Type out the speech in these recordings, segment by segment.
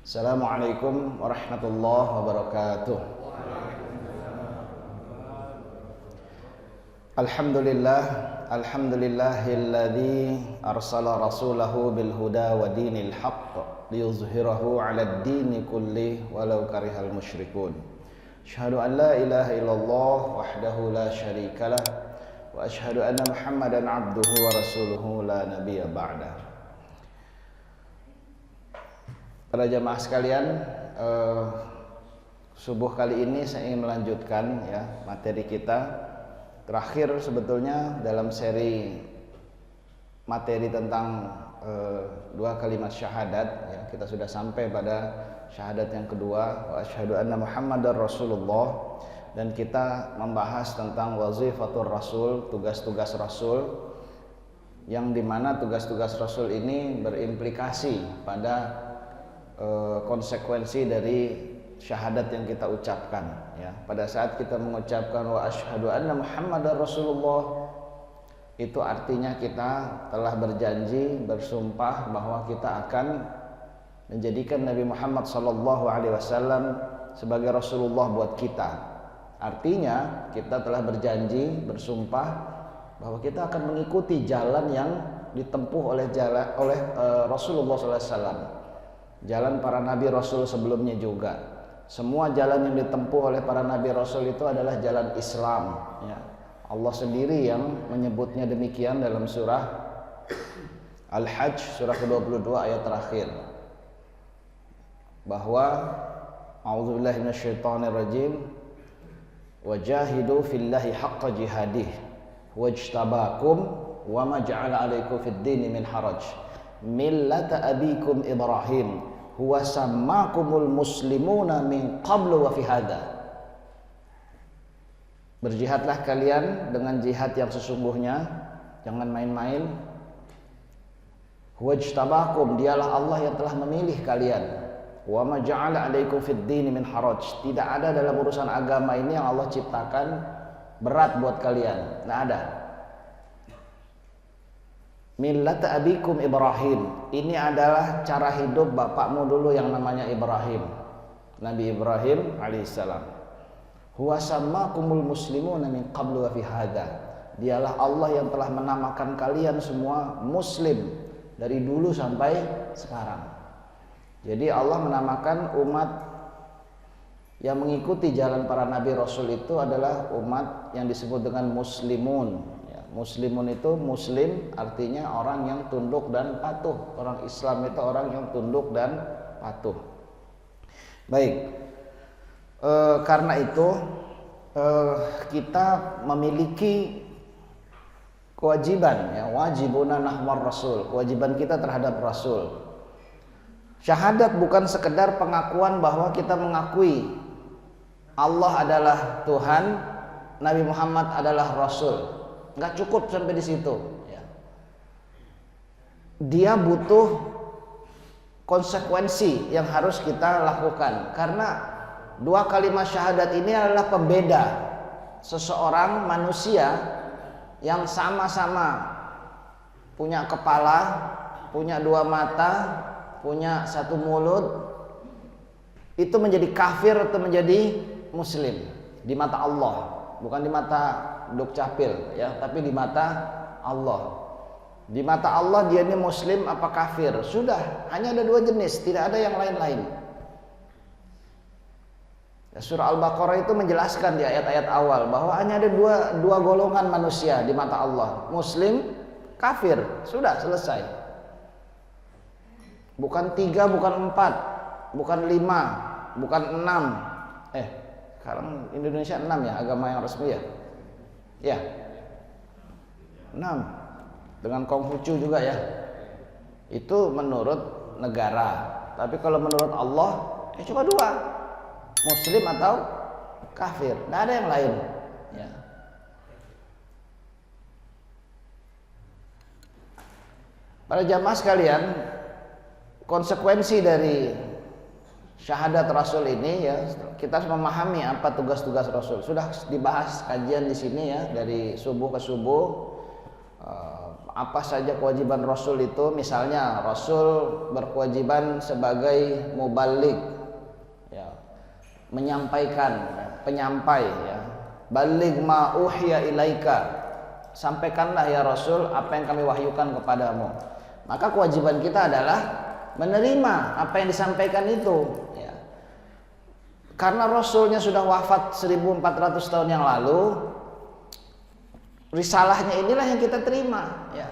Assalamualaikum warahmatullahi wabarakatuh. Alhamdulillahilladzi arsala rasulahu bil huda wa dinil haqq liyuzhirahu 'alad dini kulli walau karihal musyrikun. Asyhadu an la ilaha illallah wahdahu la syarikalah wa asyhadu anna Muhammadan 'abduhu wa rasuluhu la nabiyya ba'da. Para jamaah sekalian, subuh kali ini saya ingin melanjutkan ya materi kita terakhir sebetulnya dalam seri materi tentang dua kalimat syahadat ya. Kita sudah sampai pada syahadat yang kedua, wa asyhadu anna Muhammadar Rasulullah, dan kita membahas tentang wazifatur rasul, tugas-tugas rasul, yang dimana tugas-tugas rasul ini berimplikasi pada konsekuensi dari syahadat yang kita ucapkan ya. Pada saat kita mengucapkan wa asyhadu anna Muhammadar Rasulullah, itu artinya kita telah berjanji, bersumpah bahwa kita akan menjadikan Nabi Muhammad SAW sebagai Rasulullah buat kita. Artinya kita telah berjanji, bersumpah bahwa kita akan mengikuti jalan yang ditempuh oleh Rasulullah SAW, jalan para nabi rasul sebelumnya juga. Semua jalan yang ditempuh oleh para nabi rasul itu adalah jalan Islam ya. Allah sendiri yang menyebutnya demikian dalam surah Al-Hajj surah ke-22 ayat terakhir, bahwa a'udzubillahi minasyaitonirrajim wajahidu fillahi haqqa jihadih wajtabakum wama ja'ala 'alaikum fid dini min haraj millata abikum Ibrahim huwa sammakumul muslimuna min qablu wa fi hadha. Berjihadlah kalian dengan jihad yang sesungguhnya, jangan main-main. Wajtabakum, dialah Allah yang telah memilih kalian. Wa ma ja'ala 'alaikum fid dini min haraj, tidak ada dalam urusan agama ini yang Allah ciptakan berat buat kalian, enggak ada. Millata abikum Ibrahim, ini adalah cara hidup bapakmu dulu yang namanya Ibrahim, Nabi Ibrahim alaihissalam. Huwa sammakumul muslimuna min qablu wa fi hadha, dialah Allah yang telah menamakan kalian semua muslim dari dulu sampai sekarang. Jadi Allah menamakan umat yang mengikuti jalan para nabi rasul itu adalah umat yang disebut dengan muslimun. Muslimun itu muslim artinya orang yang tunduk dan patuh. Orang Islam itu orang yang tunduk dan patuh. Baik, karena itu kita memiliki kewajiban ya, wajibuna nahwar rasul, kewajiban kita terhadap rasul. Syahadat bukan sekedar pengakuan bahwa kita mengakui Allah adalah Tuhan, Nabi Muhammad adalah rasul. Nggak cukup sampai di situ ya. Dia butuh konsekuensi yang harus kita lakukan, karena dua kalimat syahadat ini adalah pembeda seseorang manusia yang sama-sama punya kepala, punya dua mata, punya satu mulut, itu menjadi kafir atau menjadi muslim di mata Allah, bukan di mata Duk Capil ya, tapi di mata Allah. Di mata Allah dia ini muslim apa kafir, sudah, hanya ada dua jenis, tidak ada yang lain-lain ya. Surah Al-Baqarah itu menjelaskan di ayat-ayat awal bahwa hanya ada dua golongan manusia di mata Allah, muslim, kafir, sudah selesai. Bukan 3, bukan 4, bukan 5, bukan 6. Sekarang Indonesia 6 ya agama yang resmi ya. Ya, 6 dengan Konghucu juga ya. Itu menurut negara. Tapi kalau menurut Allah cuma 2, muslim atau kafir, tidak ada yang lain ya. Para jamaah sekalian, konsekuensi dari syahadat Rasul ini ya, kita harus memahami apa tugas-tugas Rasul. Sudah dibahas kajian di sini ya, dari subuh ke subuh, apa saja kewajiban Rasul itu. Misalnya Rasul berkewajiban sebagai muballigh, ya, menyampaikan, penyampai, ya. Balligh ma uhiya ilaika, sampaikanlah ya Rasul apa yang kami wahyukan kepadamu. Maka kewajiban kita adalah menerima apa yang disampaikan itu, ya. Karena Rasulnya sudah wafat 1400 tahun yang lalu, risalahnya inilah yang kita terima, ya.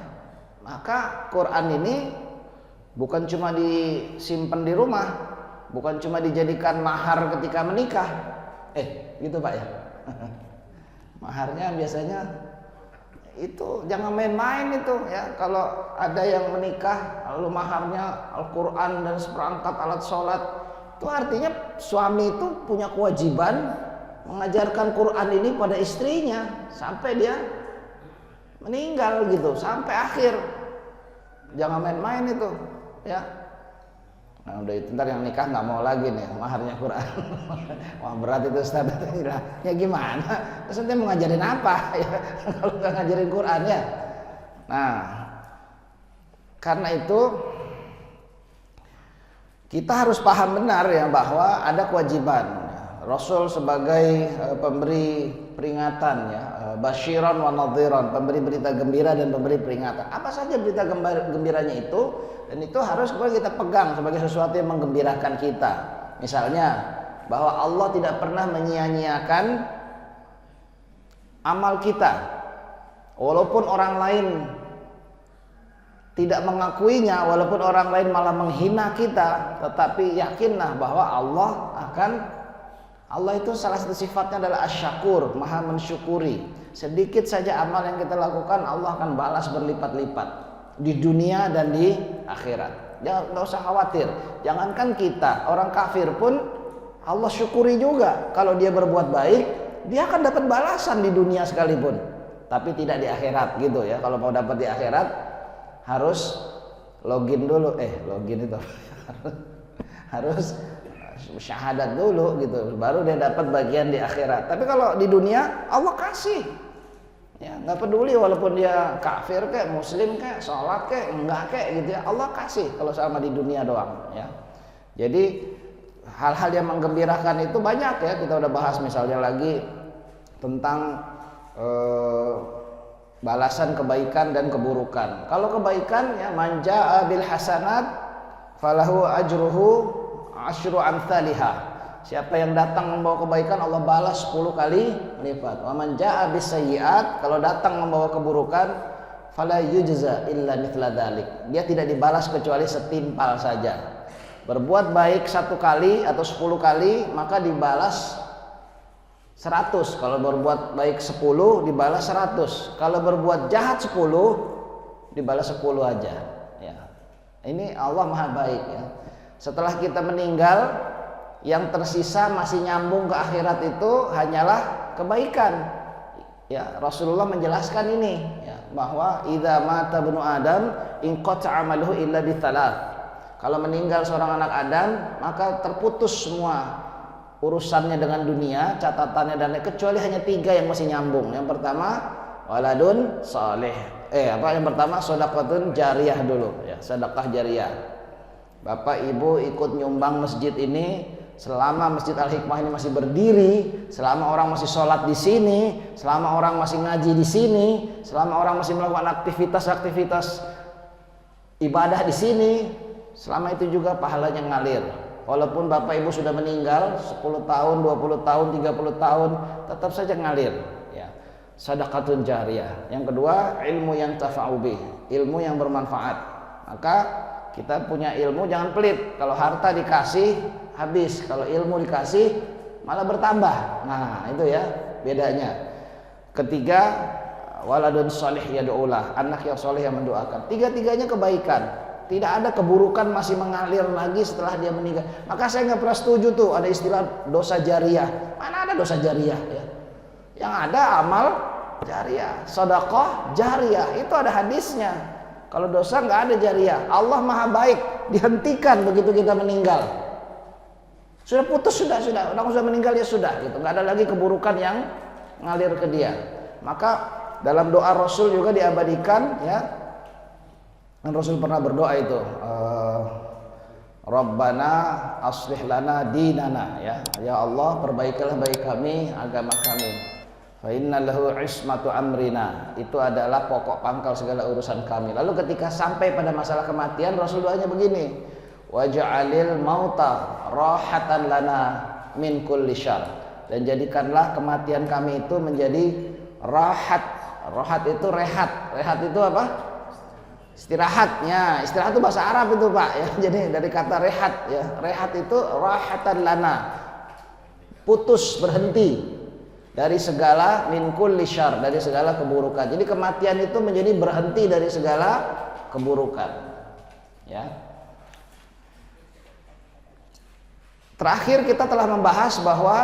Maka Quran ini bukan cuma disimpan di rumah, bukan cuma dijadikan mahar ketika menikah, gitu Pak ya. Maharnya biasanya itu jangan main-main itu, ya. Kalau ada yang menikah lalu maharnya Al-Quran dan seperangkat alat sholat, itu artinya suami itu punya kewajiban mengajarkan Quran ini pada istrinya sampai dia meninggal gitu, sampai akhir. Jangan main-main itu, ya. Nah udah itu ntar yang nikah nggak mau lagi nih maharnya Quran. Wah berat itu Ustaz. Ya gimana? Terus nanti mau ngajarin apa ya kalau nggak ngajarin Quran, ya. Nah karena itu kita harus paham benar ya bahwa ada kewajiban. Rasul sebagai pemberi peringatan, ya, basyiran wa nadhiran, pemberi berita gembira dan pemberi peringatan. Apa saja berita gembiranya itu, dan itu harus kita pegang sebagai sesuatu yang menggembirakan kita. Misalnya bahwa Allah tidak pernah menyia-nyiakan amal kita, walaupun orang lain tidak mengakuinya, walaupun orang lain malah menghina kita, tetapi yakinlah bahwa Allah itu salah satu sifatnya adalah asyakur, maha mensyukuri. Sedikit saja amal yang kita lakukan, Allah akan balas berlipat-lipat di dunia dan di akhirat. Jangan, nggak usah khawatir. Jangankan kita, orang kafir pun Allah syukuri juga. Kalau dia berbuat baik, dia akan dapat balasan di dunia sekalipun, tapi tidak di akhirat, gitu ya. Kalau mau dapat di akhirat harus login dulu, login itu harus syahadat dulu gitu, baru dia dapat bagian di akhirat. Tapi kalau di dunia Allah kasih, ya nggak peduli walaupun dia kafir kayak muslim kayak sholat kayak enggak kayak gitu ya, Allah kasih kalau sama di dunia doang, ya. Jadi hal-hal yang menggembirakan itu banyak, ya. Kita udah bahas misalnya lagi tentang balasan kebaikan dan keburukan. Kalau kebaikan, ya, man jaa bil hasanat falahu ajruhu asyru amsalihah. Siapa yang datang membawa kebaikan, Allah balas 10 kali lipat. Wa man jaa bis sayyi'at, kalau datang membawa keburukan, fala yujza illa mithla dzalik. Dia tidak dibalas kecuali setimpal saja. Berbuat baik 1 kali atau 10 kali, maka dibalas 100. Kalau berbuat baik 10 dibalas 100. Kalau berbuat jahat 10 dibalas 10 aja, ya. Ini Allah Maha baik, ya. Setelah kita meninggal, yang tersisa masih nyambung ke akhirat itu hanyalah kebaikan. Ya, Rasulullah menjelaskan ini, ya, bahwa idza mata ibnu Adam inqata'a amaluhu illa bi thalath. Kalau meninggal seorang anak Adam, maka terputus semua urusannya dengan dunia, catatannya dan kecuali hanya 3 yang masih nyambung. Yang pertama waladun saleh. Yang pertama sedekahun jariyah dulu, ya, sedekah jariyah. Bapak Ibu ikut nyumbang masjid ini, selama Masjid Al-Hikmah ini masih berdiri, selama orang masih sholat di sini, selama orang masih ngaji di sini, selama orang masih melakukan aktivitas-aktivitas ibadah di sini, selama itu juga pahalanya ngalir. Walaupun Bapak Ibu sudah meninggal 10 tahun, 20 tahun, 30 tahun, tetap saja ngalir, ya. Shadaqatun jariyah. Yang kedua, ilmu yang tafa'u bih, ilmu yang bermanfaat. Maka kita punya ilmu jangan pelit. Kalau harta dikasih habis, kalau ilmu dikasih malah bertambah. Nah itu ya bedanya. Ketiga, waladun sholih yad'ulah, anak yang soleh yang mendoakan. Tiga-tiganya kebaikan. Tidak ada keburukan masih mengalir lagi setelah dia meninggal. Maka saya nggak pernah setuju tuh ada istilah dosa jariyah. Mana ada dosa jariyah, ya? Yang ada amal jariyah, sedekah jariyah, itu ada hadisnya. Kalau dosa nggak ada jariyah. Allah Maha baik, dihentikan begitu kita meninggal. Sudah putus, sudah. Orang sudah meninggal, ya sudah, gitu. Nggak ada lagi keburukan yang ngalir ke dia. Maka dalam doa Rasul juga diabadikan, ya, Dan Rasul pernah berdoa itu, Rabbana aslih lana dinana, ya Allah perbaikilah bagi kami agama kami. Fa inna lahu ismatu amrina, itu adalah pokok pangkal segala urusan kami. Lalu ketika sampai pada masalah kematian, Rasul doanya begini, waj'alil mauta rahatan lana min kulli syarr, dan jadikanlah kematian kami itu menjadi rahat. Rahat itu rehat. Rehat itu apa? Istirahatnya. Istirahat itu bahasa Arab itu, Pak, ya. Jadi dari kata rehat, ya. Rehat itu rahatan lana, putus, berhenti dari segala min kulli syarr, dari segala keburukan. Jadi kematian itu menjadi berhenti dari segala keburukan, ya. Terakhir kita telah membahas bahwa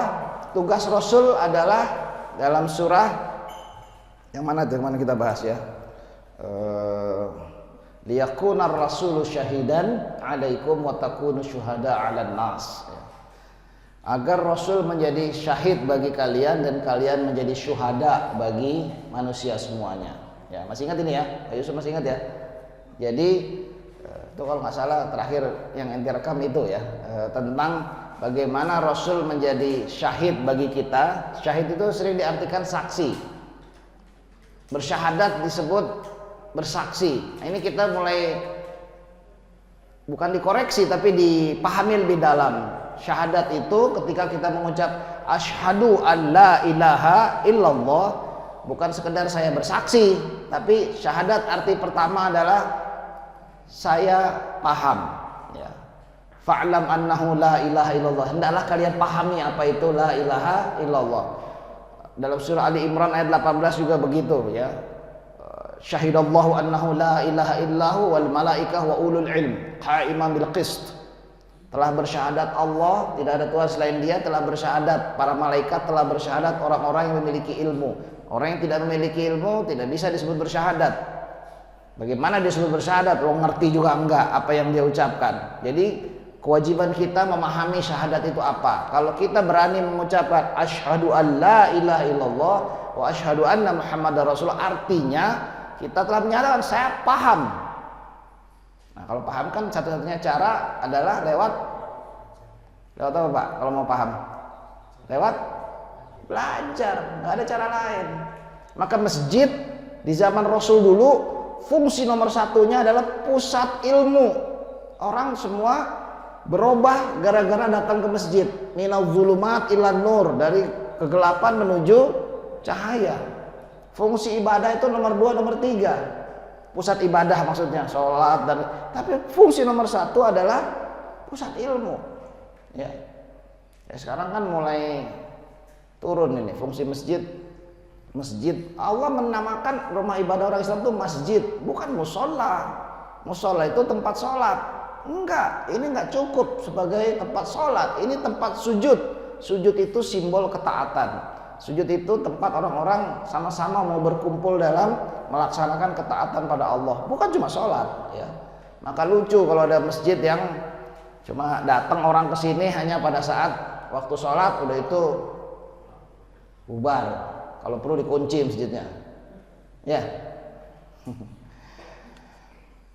tugas Rasul adalah dalam surah yang mana tuh, yang mana kita bahas, ya, liyakunar rasulu syahidan alaikum wa takunu syuhada 'alan nas, ya. Agar Rasul menjadi syahid bagi kalian dan kalian menjadi syuhada bagi manusia semuanya, ya. Masih ingat ini, ya, Pak Yusuf, masih ingat, ya? Jadi itu kalau nggak salah terakhir yang ente rekam itu, ya, tentang bagaimana Rasul menjadi syahid bagi kita. Syahid itu sering diartikan saksi. Bersyahadat disebut bersaksi. Nah, ini kita mulai bukan dikoreksi tapi dipahami lebih dalam. Syahadat itu ketika kita mengucap asyhadu an la ilaha illallah, bukan sekedar saya bersaksi, tapi syahadat arti pertama adalah saya paham, ya. Fa'lam annahu la ilaha illallah, hendaklah kalian pahami apa itu la ilaha illallah. Dalam surah Ali Imran ayat 18 juga begitu, ya. Syahidallahu annahu la ilaha illahu wal malaikah wa ulul ilm qa'iman bil qist. Telah bersyahadat Allah, tidak ada Tuhan selain Dia, telah bersyahadat para malaikat, telah bersyahadat orang-orang yang memiliki ilmu. Orang yang tidak memiliki ilmu tidak bisa disebut bersyahadat. Bagaimana disebut bersyahadat? Lo ngerti juga enggak apa yang dia ucapkan. Jadi kewajiban kita memahami syahadat itu apa. Kalau kita berani mengucapkan asyhadu an la ilaha illallah wa asyhadu anna muhammadar rasulullah, artinya kita telah menyatakan saya paham. Nah, kalau paham kan satu-satunya cara adalah lewat apa, Pak? Kalau mau paham, lewat belajar, nggak ada cara lain. Maka masjid di zaman Rasul dulu fungsi nomor satunya adalah pusat ilmu. Orang semua berubah gara-gara datang ke masjid. Minaz zulumat ilan nur, dari kegelapan menuju cahaya. Fungsi ibadah itu nomor 2, nomor 3. Pusat ibadah maksudnya sholat, dan tapi fungsi nomor 1 adalah pusat ilmu, ya. Ya, sekarang kan mulai turun ini fungsi masjid. Masjid, Allah menamakan rumah ibadah orang Islam itu masjid, bukan musola. Musola itu tempat sholat. Enggak, ini enggak cukup sebagai tempat sholat. Ini tempat sujud. Sujud itu simbol ketaatan. Sujud itu tempat orang-orang sama-sama mau berkumpul dalam melaksanakan ketaatan pada Allah, bukan cuma sholat, ya. Maka lucu kalau ada masjid yang cuma datang orang ke sini hanya pada saat waktu sholat, udah itu bubar. Kalau perlu dikunci masjidnya, ya.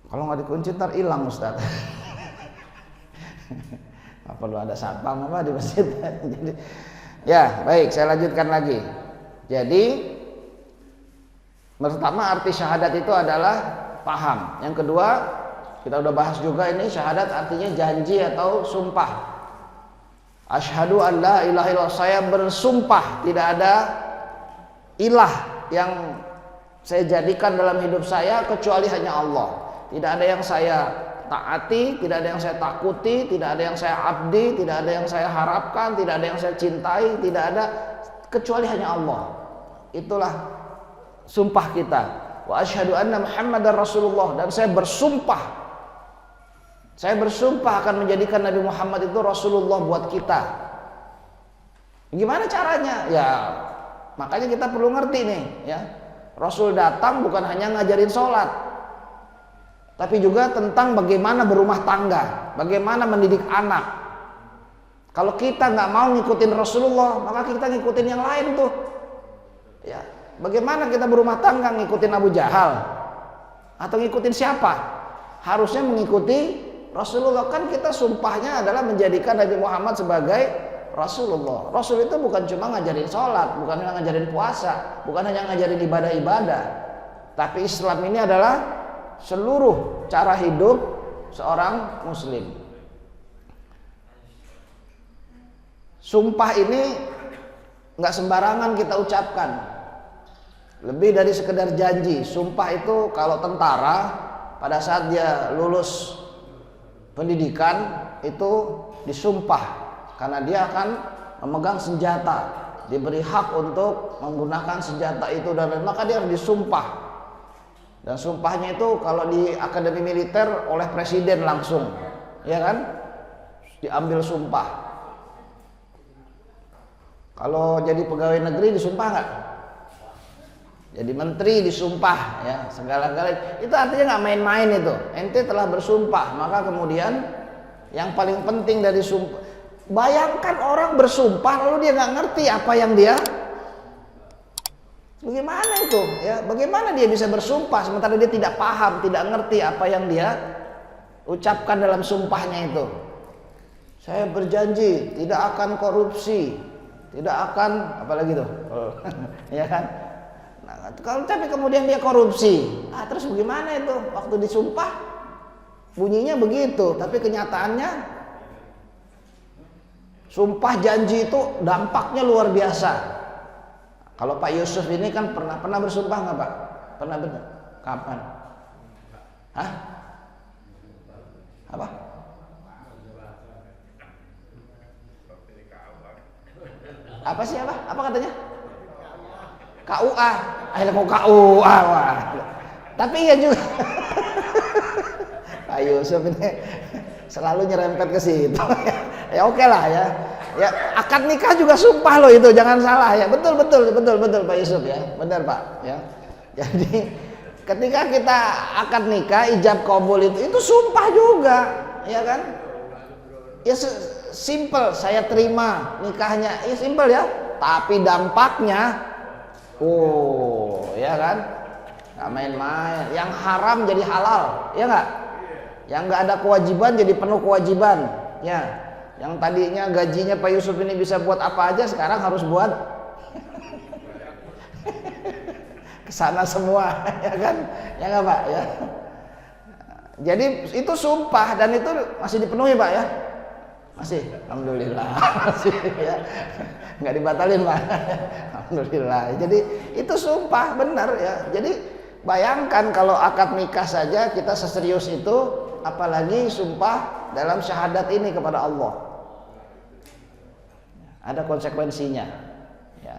Kalau nggak dikunci ntar hilang, Ustaz. Nggak perlu ada satpam apa di masjid. Jadi, ya, baik, saya lanjutkan lagi. Jadi pertama arti syahadat itu adalah paham. Yang kedua, kita udah bahas juga ini, syahadat artinya janji atau sumpah. Asyhadu an la ilaha illallah, saya bersumpah tidak ada ilah yang saya jadikan dalam hidup saya kecuali hanya Allah. Tidak ada yang saya taati, tidak ada yang saya takuti, tidak ada yang saya abdi, tidak ada yang saya harapkan, tidak ada yang saya cintai, tidak ada kecuali hanya Allah. Itulah sumpah kita. Wa asyhadu anna muhammadar rasulullah, dan saya bersumpah akan menjadikan Nabi Muhammad itu Rasulullah buat kita. Gimana caranya? Ya, makanya kita perlu ngerti nih, ya. Rasul datang bukan hanya ngajarin sholat, tapi juga tentang bagaimana berumah tangga, bagaimana mendidik anak. Kalau kita nggak mau ngikutin Rasulullah, maka kita ngikutin yang lain tuh. Ya, bagaimana kita berumah tangga, ngikutin Abu Jahal atau ngikutin siapa? harusnya mengikuti Rasulullah. Kan kita sumpahnya adalah menjadikan Nabi Muhammad sebagai Rasulullah. Rasul itu bukan cuma ngajarin sholat, bukan hanya ngajarin puasa, bukan hanya ngajarin ibadah-ibadah, tapi Islam ini adalah seluruh cara hidup seorang muslim. Sumpah ini nggak sembarangan kita ucapkan, lebih dari sekedar janji. Sumpah itu kalau tentara pada saat dia lulus pendidikan itu disumpah, karena dia akan memegang senjata, diberi hak untuk menggunakan senjata itu, dan maka dia harus disumpah. Dan sumpahnya itu kalau di akademi militer oleh presiden langsung, ya kan, diambil sumpah. Kalau jadi pegawai negeri disumpah nggak? Jadi menteri disumpah, ya, segala-galanya. Itu artinya nggak main-main itu. Ente telah bersumpah, maka kemudian yang paling penting dari sumpah, bayangkan orang bersumpah lalu dia nggak ngerti apa yang dia, bagaimana itu, ya? Bagaimana dia bisa bersumpah sementara dia tidak paham, tidak ngerti apa yang dia ucapkan dalam sumpahnya itu. Saya berjanji tidak akan korupsi, tidak akan apalagi tuh, ya kan? Nah, kalau tapi kemudian dia korupsi, terus bagaimana itu? Waktu disumpah bunyinya begitu, tapi kenyataannya sumpah janji itu dampaknya luar biasa. Kalau Pak Yusuf ini kan pernah bersumpah nggak Pak? Pernah benar? Kapan? Hah? Apa? Apa sih apa? Apa katanya? KUA. Akhirnya mau KUA. Wah. Tapi iya juga. Pak Yusuf ini selalu nyerempet ke situ. Ya oke lah ya. Ya akad nikah juga sumpah loh itu, jangan salah ya. Betul Pak Yusuf ya. Benar Pak ya. Jadi ketika kita akad nikah ijab kabul itu sumpah juga, ya kan? Ya simple, saya terima nikahnya, ya simple ya. Tapi dampaknya, ya kan? Nggak main-main. Yang haram jadi halal, ya nggak? Yang nggak ada kewajiban jadi penuh kewajiban, ya. Yang tadinya gajinya Pak Yusuf ini bisa buat apa aja, sekarang harus buat kesana semua, ya kan? Ya nggak Pak? Ya. Jadi itu sumpah dan itu masih dipenuhi Pak ya? Masih, alhamdulillah, masih ya, nggak dibatalin Pak, alhamdulillah. Jadi itu sumpah benar ya. Jadi bayangkan kalau akad nikah saja kita seserius itu, apalagi sumpah dalam syahadat ini kepada Allah. Ada konsekuensinya. Ya.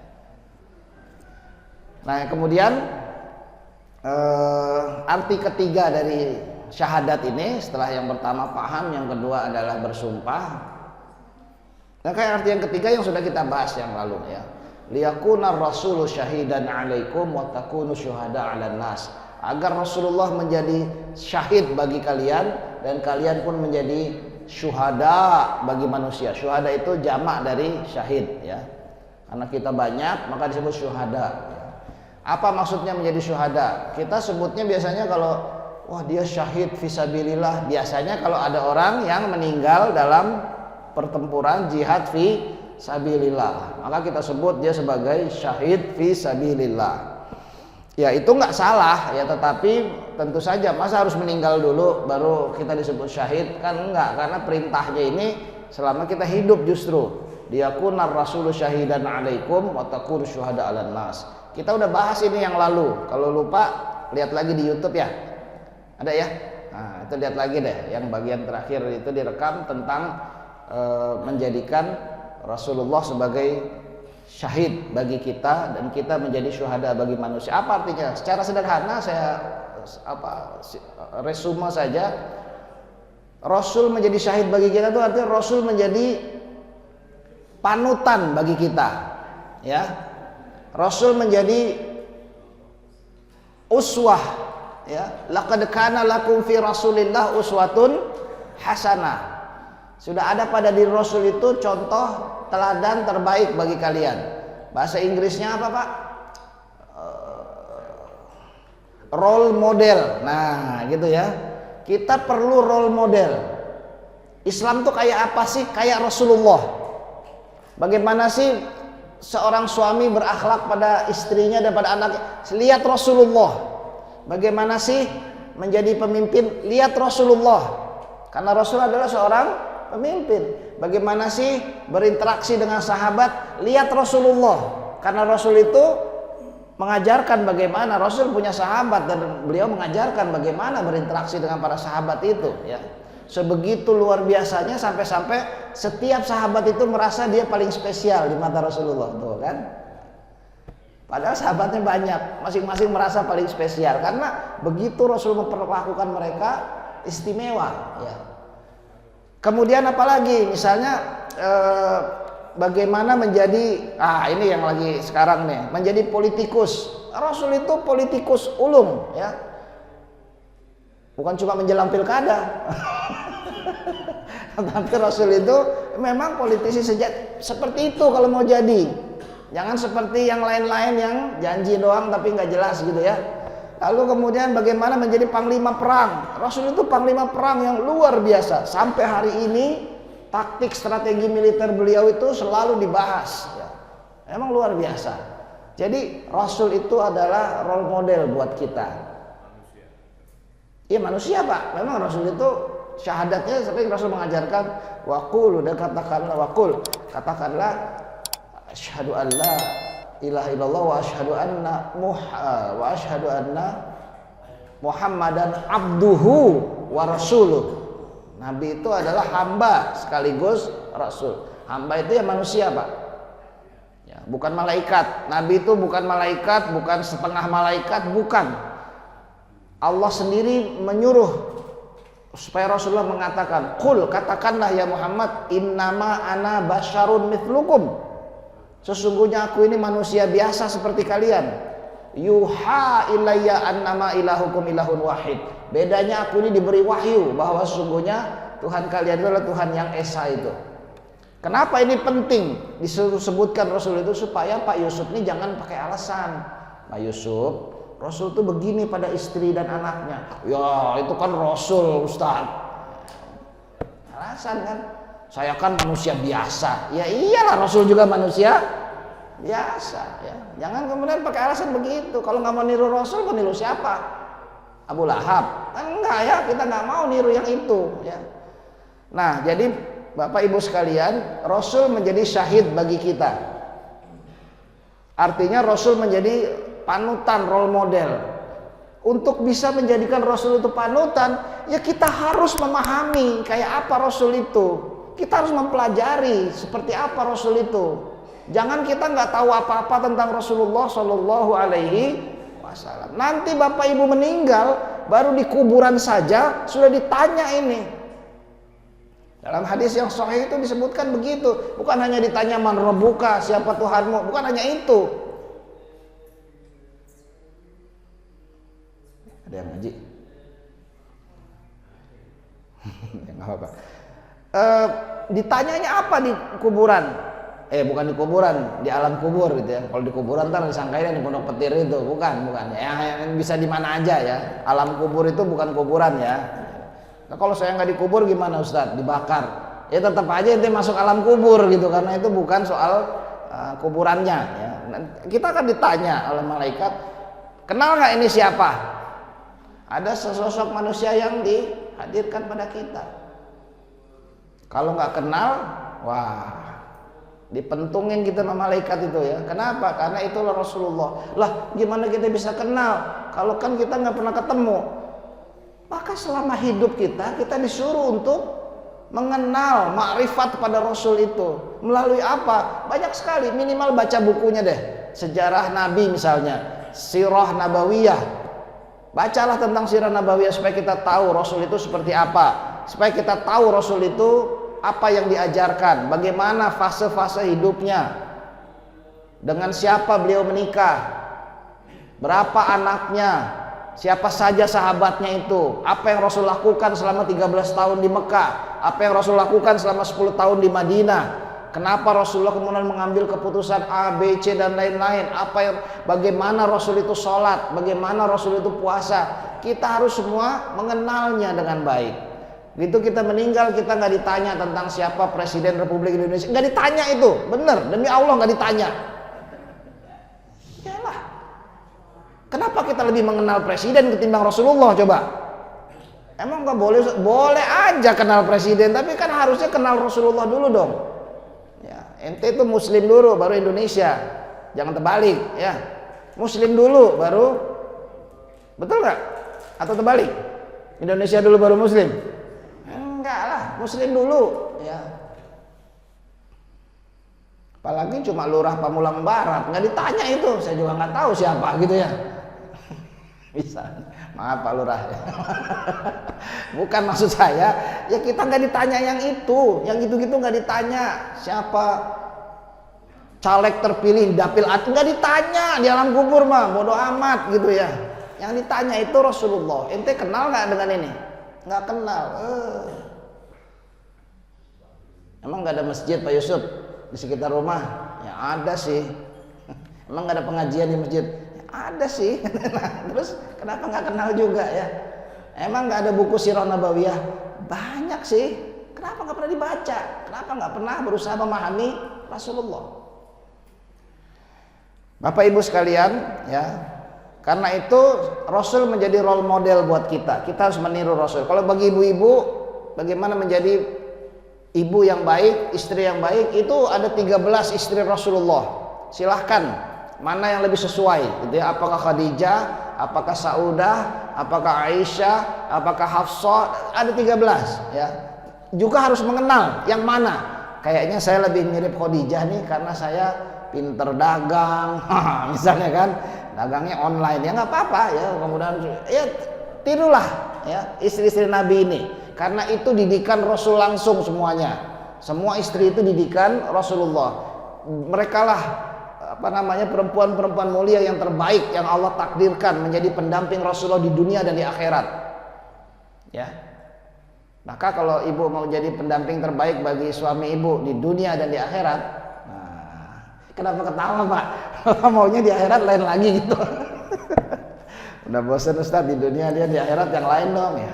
Nah kemudian arti ketiga dari syahadat ini, setelah yang pertama paham, yang kedua adalah bersumpah. Nah kayak arti yang ketiga yang sudah kita bahas yang lalu ya. Liyakuna rasulu syahidan alaikum wa takunu syuhada 'alan nas. Agar Rasulullah menjadi syahid bagi kalian dan kalian pun menjadi syuhada bagi manusia. Syuhada itu jamak dari syahid ya. Karena kita banyak maka disebut syuhada. Apa maksudnya menjadi syuhada? Kita sebutnya biasanya kalau wah dia syahid fisabilillah, biasanya kalau ada orang yang meninggal dalam pertempuran jihad fi sabilillah, maka kita sebut dia sebagai syahid fi sabilillah. Ya itu nggak salah ya, tetapi tentu saja masa harus meninggal dulu baru kita disebut syahid, kan enggak, karena perintahnya ini selama kita hidup justru diyakunar rasulu syahidan alaikum wa takunu syuhada 'alan nas. Kita udah bahas ini yang lalu, kalau lupa lihat lagi di YouTube ya, ada ya. Nah itu lihat lagi deh, yang bagian terakhir itu direkam tentang menjadikan Rasulullah sebagai syahid bagi kita dan kita menjadi syuhada bagi manusia. Apa artinya? Secara sederhana saya resume saja. Rasul menjadi syahid bagi kita itu artinya Rasul menjadi panutan bagi kita, ya. Rasul menjadi uswah, ya. Laqad kana lakum fi Rasulillah uswatun hasanah. Sudah ada pada diri Rasul itu contoh teladan terbaik bagi kalian. Bahasa Inggrisnya apa Pak? Role model. Nah gitu ya. Kita perlu role model. Islam tuh kayak apa sih? Kayak Rasulullah. Bagaimana sih seorang suami berakhlak pada istrinya dan pada anaknya? Lihat Rasulullah. Bagaimana sih menjadi pemimpin? Lihat Rasulullah. Karena Rasul adalah seorang pemimpin. Bagaimana sih berinteraksi dengan sahabat? Lihat Rasulullah. Karena Rasul itu mengajarkan bagaimana, Rasul punya sahabat dan beliau mengajarkan bagaimana berinteraksi dengan para sahabat itu, ya. Sebegitu luar biasanya sampai-sampai setiap sahabat itu merasa dia paling spesial di mata Rasulullah, tuh kan? Padahal sahabatnya banyak, masing-masing merasa paling spesial karena begitu Rasul memperlakukan mereka istimewa, ya. Kemudian apalagi misalnya bagaimana menjadi ini yang lagi sekarang nih, menjadi politikus. Rasul itu politikus ulung, ya. Bukan cuma menjelang pilkada. Tapi Rasul itu memang politisi sejati. Seperti itu kalau mau jadi. Jangan seperti yang lain-lain yang janji doang tapi nggak jelas gitu ya. Lalu kemudian bagaimana menjadi panglima perang. Rasul itu panglima perang yang luar biasa. Sampai hari ini taktik strategi militer beliau itu selalu dibahas, ya. Emang luar biasa. Jadi Rasul itu adalah role model buat kita. Iya manusia Pak. Memang Rasul itu syahadatnya sering Rasul mengajarkan waqul, dan katakanlah waqul, katakanlah asyhadu an la ilaha illallah wa asyhadu anna Muhammadan abduhu wa rasuluh. Nabi itu adalah hamba sekaligus Rasul. Hamba itu ya manusia Pak, ya, bukan malaikat. Nabi itu bukan malaikat, bukan setengah malaikat, bukan. Allah sendiri menyuruh supaya Rasulullah mengatakan, "Qul, katakanlah ya Muhammad, innama ana basyarun mithlukum." Sesungguhnya aku ini manusia biasa seperti kalian. Yuha ilayya annama ilahukum ilahun wahid. Bedanya aku ini diberi wahyu bahwa sesungguhnya Tuhan kalian itu adalah Tuhan yang esa itu. Kenapa ini penting disebutkan Rasul itu supaya Pak Yusuf ini jangan pakai alasan. Pak Yusuf, Rasul itu begini pada istri dan anaknya. Ya itu kan Rasul Ustaz. Alasan kan? Saya kan manusia biasa. Ya iyalah Rasul juga manusia biasa. Ya. Jangan kemudian pakai alasan begitu. Kalau nggak mau niru Rasul, mau niru siapa? Abu Lahab? Enggak ya, kita nggak mau niru yang itu. Ya. Nah jadi Bapak Ibu sekalian, Rasul menjadi syahid bagi kita. Artinya Rasul menjadi panutan, role model. Untuk bisa menjadikan Rasul itu panutan, ya kita harus memahami kayak apa Rasul itu. Kita harus mempelajari seperti apa Rasul itu. Jangan kita nggak tahu apa-apa tentang Rasulullah Shallallahu Alaihi Wasallam. Nanti Bapak Ibu meninggal, baru di kuburan saja sudah ditanya ini. Dalam hadis yang sahih itu disebutkan begitu. Bukan hanya ditanya man rabbuka, siapa Tuhanmu, bukan hanya itu. Ada yang ngaji? Ya, nggak apa-apa. Ditanyanya apa di kuburan? Bukan di kuburan, di alam kubur gitu ya. Kalau di kuburan ntar disangkain di pondok petir itu, bukan. Ya, yang bisa di mana aja ya. Alam kubur itu bukan kuburan ya. Nah, kalau saya nggak dikubur gimana Ustadz? Dibakar. Ya tetap aja itu masuk alam kubur gitu karena itu bukan soal kuburannya. Ya. Kita akan ditanya oleh malaikat, kenal nggak ini siapa? Ada sesosok manusia yang dihadirkan pada kita. Kalau nggak kenal, wah, dipentungin kita sama malaikat itu ya. Kenapa? Karena itulah Rasulullah. Lah, gimana kita bisa kenal? Kalau kan kita nggak pernah ketemu. Maka selama hidup kita disuruh untuk mengenal makrifat pada Rasul itu. Melalui apa? Banyak sekali. Minimal baca bukunya deh. Sejarah Nabi misalnya, Sirah Nabawiyah. Bacalah tentang Sirah Nabawiyah supaya kita tahu Rasul itu seperti apa. Supaya kita tahu Rasul itu apa yang diajarkan, bagaimana fase-fase hidupnya, dengan siapa beliau menikah, berapa anaknya, siapa saja sahabatnya itu, apa yang Rasul lakukan selama 13 tahun di Mekah, apa yang Rasul lakukan selama 10 tahun di Madinah, kenapa Rasulullah kemudian mengambil keputusan A, B, C dan lain-lain, bagaimana Rasul itu sholat, bagaimana Rasul itu puasa. kita harus semua mengenalnya dengan baik. Begitu kita meninggal, kita nggak ditanya tentang siapa Presiden Republik Indonesia, nggak ditanya itu, bener, demi Allah nggak ditanya. Yalah, kenapa kita lebih mengenal Presiden ketimbang Rasulullah coba? Emang nggak boleh? Boleh aja kenal Presiden, tapi kan harusnya kenal Rasulullah dulu dong. Ya, ente itu Muslim dulu, baru Indonesia, jangan terbalik ya. Muslim dulu, baru, betul nggak? Atau terbalik? Indonesia dulu baru Muslim? Enggak lah, Muslim dulu ya. Apalagi cuma lurah Pamulang Barat, nggak ditanya itu, saya juga nggak tahu siapa gitu ya. Bisa, maaf Pak Lurah ya. Bukan maksud saya, ya kita nggak ditanya yang gitu-gitu nggak ditanya siapa caleg terpilih dapil nggak ditanya di alam kubur mah, bodoh amat gitu ya. Yang ditanya itu Rasulullah. Ente kenal nggak dengan ini? Nggak kenal. Emang nggak ada masjid Pak Yusuf di sekitar rumah? Ya ada sih. Emang nggak ada pengajian di masjid? Ya, ada sih. Nah, terus kenapa nggak kenal juga ya? Emang nggak ada buku Sirah Nabawiyah? Banyak sih. Kenapa nggak pernah dibaca? Kenapa nggak pernah berusaha memahami Rasulullah? Bapak Ibu sekalian ya, karena itu Rasul menjadi role model buat kita. Kita harus meniru Rasul. Kalau bagi ibu-ibu, bagaimana menjadi ibu yang baik, istri yang baik, itu ada 13 istri Rasulullah. Silahkan mana yang lebih sesuai gitu ya. Apakah Khadijah, apakah Saudah, apakah Aisyah, apakah Hafsah, ada 13 ya. Juga harus mengenal yang mana. Kayaknya saya lebih mirip Khadijah nih karena saya pinter dagang misalnya kan, dagangnya online, ya nggak apa-apa ya, kemudian ya tirulah ya istri-istri Nabi ini, karena itu didikan Rasul langsung semuanya. Semua istri itu didikan Rasulullah. Mereka lah perempuan-perempuan mulia yang terbaik yang Allah takdirkan menjadi pendamping Rasulullah di dunia dan di akhirat ya. Maka kalau ibu mau jadi pendamping terbaik bagi suami ibu di dunia dan di akhirat, kenapa ketawa Pak? Maunya di akhirat lain lagi gitu. Udah bosan Ustaz di dunia, dia di akhirat yang lain dong ya.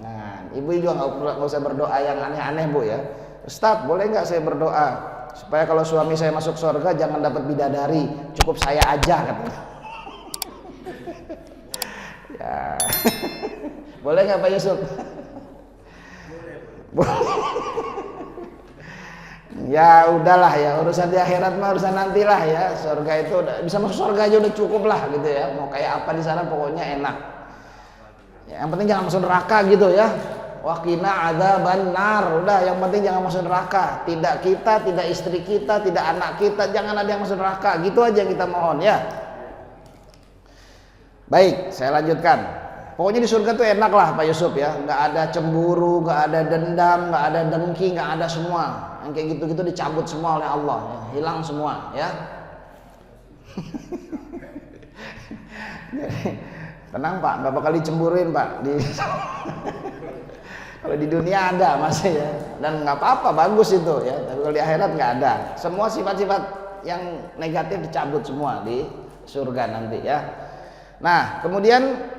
Jangan. Ibu juga nggak usah berdoa yang aneh-aneh Bu ya. Ustaz boleh nggak saya berdoa supaya kalau suami saya masuk surga jangan dapat bidadari, cukup saya aja katanya. Ya. Boleh nggak Pak Yusuf? Boleh. Ya udahlah ya, urusan di akhirat mah urusan nantilah ya. Surga itu udah, bisa masuk surga aja udah cukup lah gitu ya. Mau kayak apa di sana pokoknya enak ya, yang penting jangan masuk neraka gitu ya. Waqina adzaban nar, udah yang penting jangan masuk neraka. Tidak kita, tidak istri kita, tidak anak kita, jangan ada yang masuk neraka. Gitu aja yang kita mohon ya. Baik, saya lanjutkan. Pokoknya di surga tuh enak lah Pak Yusuf ya, nggak ada cemburu, nggak ada dendam, nggak ada dengki, nggak ada semua. Yang kayak gitu-gitu dicabut semua oleh Allah, ya. Hilang semua ya. Tenang Pak, nggak bakal dicemburuin Pak. Kalau di dunia ada masih ya, dan nggak apa-apa, bagus itu ya. Tapi kalau di akhirat nggak ada. Semua sifat-sifat yang negatif dicabut semua di surga nanti ya. Nah kemudian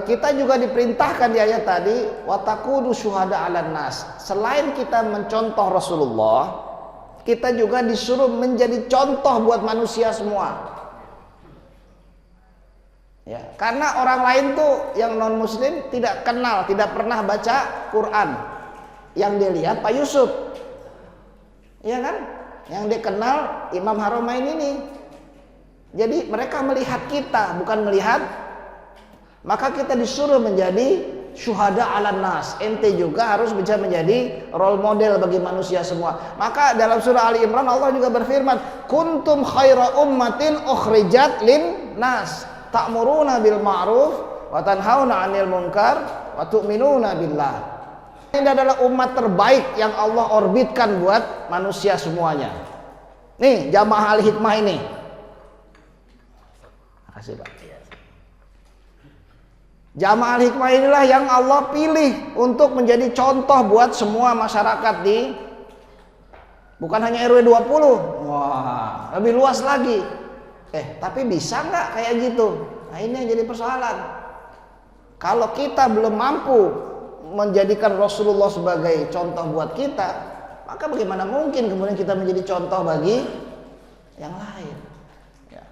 kita juga diperintahkan di ayat tadi watakudu syuhada 'alan nas. Selain kita mencontoh Rasulullah, kita juga disuruh menjadi contoh buat manusia semua. Ya, karena orang lain tuh yang non muslim tidak kenal, tidak pernah baca Quran. Yang dia lihat Pak Yusuf. Iya kan? Yang dia kenal Imam Haramain ini. Jadi mereka melihat kita, bukan melihat. Maka kita disuruh menjadi syuhada 'alan nas. Ente juga harus bisa menjadi role model bagi manusia semua. Maka dalam surah Ali Imran Allah juga berfirman, "Kuntum khaira ummatin ukhrijat lin nas, ta'muruna bil ma'ruf wa tanhauna 'anil munkar wa tu'minuna billah." Ini adalah umat terbaik yang Allah orbitkan buat manusia semuanya. Nih, jamaah Al-Hikmah ini. Makasih Pak. Jamaah Al-Hikmah inilah yang Allah pilih untuk menjadi contoh buat semua masyarakat di, bukan hanya RW 20. Wah, lebih luas lagi. Tapi bisa nggak kayak gitu? Nah ini yang jadi persoalan. Kalau kita belum mampu menjadikan Rasulullah sebagai contoh buat kita, maka bagaimana mungkin kemudian kita menjadi contoh bagi yang lain? Ya.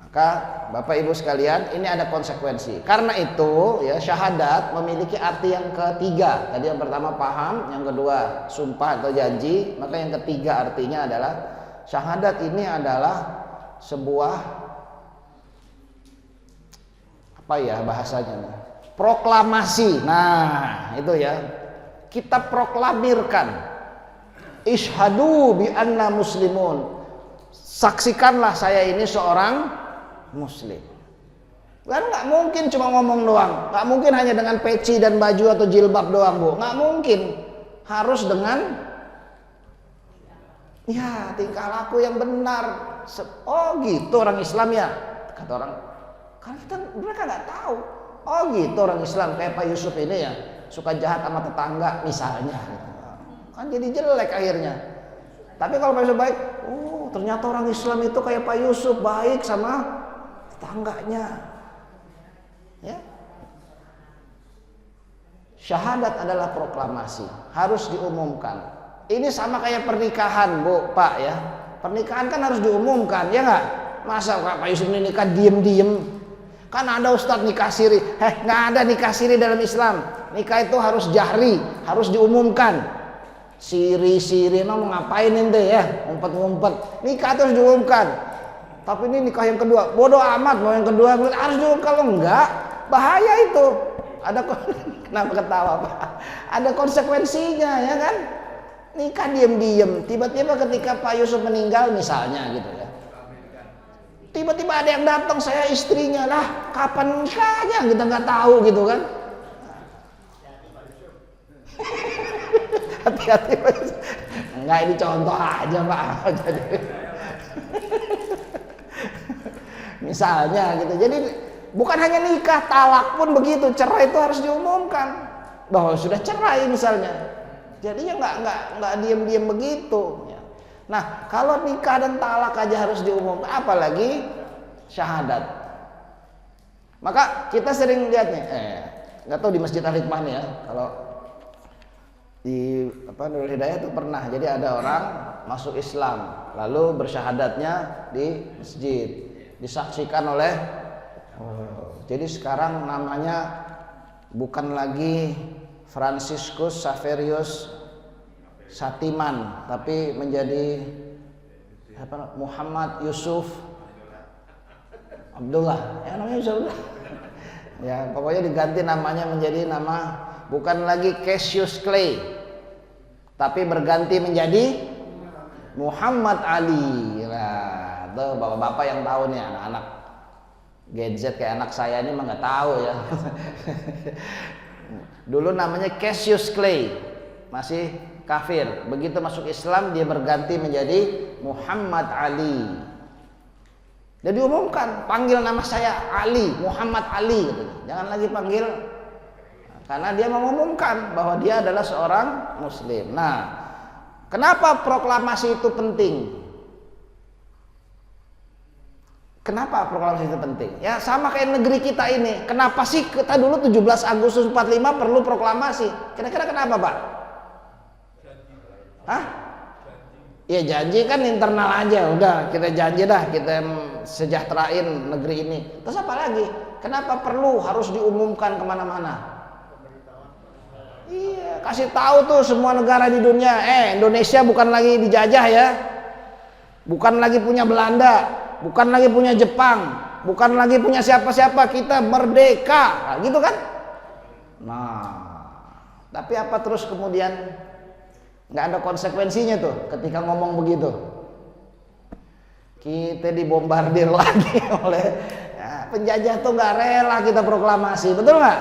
Maka Bapak Ibu sekalian, ini ada konsekuensi. Karena itu ya, syahadat memiliki arti yang ketiga. Tadi yang pertama paham, yang kedua sumpah atau janji, maka yang ketiga artinya adalah syahadat ini adalah sebuah apa ya bahasanya, proklamasi. Nah itu ya, kita proklamirkan, ishadu bi anna muslimun, saksikanlah saya ini seorang muslim. Kan nggak mungkin cuma ngomong doang, nggak mungkin hanya dengan peci dan baju atau jilbab doang, Bu, nggak mungkin, harus dengan ya tingkah laku yang benar. Oh gitu orang Islam ya, kata orang. Karena mereka nggak tahu. Oh gitu orang Islam, kayak Pak Yusuf ini ya, suka jahat sama tetangga misalnya. Kan jadi jelek akhirnya. Tapi kalau Pak Yusuf baik, oh ternyata orang Islam itu kayak Pak Yusuf, baik sama tetangganya. Ya. Syahadat adalah proklamasi, harus diumumkan. Ini sama kayak pernikahan, Bu, Pak ya. Pernikahan kan harus diumumkan, ya nggak? Masa Pak Yusuf ini nikah diem-diem? Kan ada ustadz nikah siri. Nggak ada nikah siri dalam Islam. Nikah itu harus jahri, harus diumumkan. Siri-siri mau ngapain ente ya? Ngumpet-ngumpet. Nikah itu harus diumumkan. Tapi ini nikah yang kedua, bodoh amat mau yang kedua harus diumumkan. Kalau enggak, bahaya itu. Ada kenapa ketawa Pak? Ada konsekuensinya ya kan? Nikah diem-diem. Tiba-tiba ketika Pak Yusuf meninggal misalnya gitu ya. Tiba-tiba ada yang datang, saya istrinya lah, kapan nikahnya kita nggak tahu gitu kan? Hati-hati, nggak ini contoh aja Pak. Jadi, misalnya gitu. Jadi bukan hanya nikah, talak pun begitu. Cerai itu harus diumumkan bahwa sudah cerai misalnya. Jadinya nggak diam-diam begitu. Nah, kalau nikah dan talak aja harus diumumkan, apalagi syahadat. Maka kita sering lihat nih, nggak tahu di Masjid Al-Hikmah nih ya, kalau di Nurul Hidayah itu pernah, jadi ada orang masuk Islam, lalu bersyahadatnya di masjid, disaksikan oleh, jadi sekarang namanya bukan lagi Franciscus Saverius Satiman, tapi menjadi Muhammad Yusuf Abdullah. Ya namanya Yusuf Abdullah. Ya pokoknya diganti namanya menjadi nama bukan lagi Cassius Clay, tapi berganti menjadi Muhammad Ali. Nah, tuh bapak-bapak yang tahu nih, anak-anak Gen Z kayak anak saya ini mah nggak tahu ya. Dulu namanya Cassius Clay, masih kafir. Begitu masuk Islam dia berganti menjadi Muhammad Ali. Dia diumumkan, panggil nama saya Ali, Muhammad Ali gitu. Jangan lagi panggil, karena dia mengumumkan bahwa dia adalah seorang muslim. Nah, kenapa proklamasi itu penting? Kenapa proklamasi itu penting? Ya sama kayak negeri kita ini. Kenapa sih kita dulu 17 Agustus 45 perlu proklamasi? Kira-kira kenapa Pak? Hah? Ya janji kan internal aja, udah kita janji dah kita sejahterain negeri ini. Terus apa lagi? Kenapa perlu harus diumumkan kemana-mana? Iya, kasih tahu tuh semua negara di dunia. Indonesia bukan lagi dijajah ya, bukan lagi punya Belanda, bukan lagi punya Jepang, bukan lagi punya siapa-siapa. Kita merdeka, gitu kan? Nah, tapi apa terus kemudian? Nggak ada konsekuensinya tuh ketika ngomong begitu. Kita dibombardir lagi oleh penjajah tuh nggak rela kita proklamasi, betul nggak?